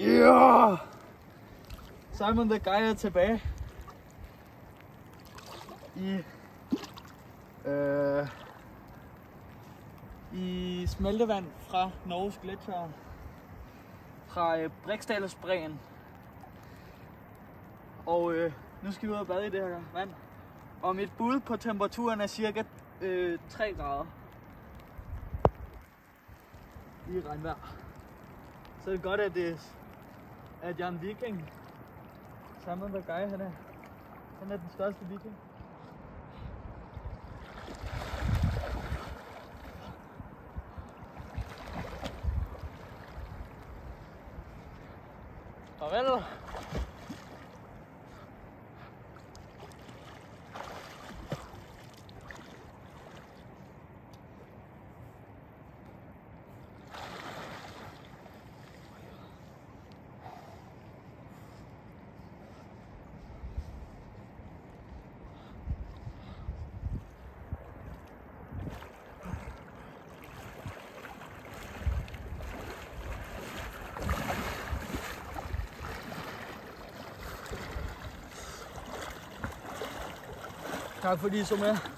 Yeah! Simon the Guy er tilbage i smeltevand fra Norges gletsjere, fra Briksdalsbreen. Og nu skal vi ud og bade i det her vand. Og mit bud på temperaturen er cirka 3 grader i regnvejr. Så det er godt, at jeg er en viking. Simon the Guy, han er den største viking. Farvel. Tak fordi I så med.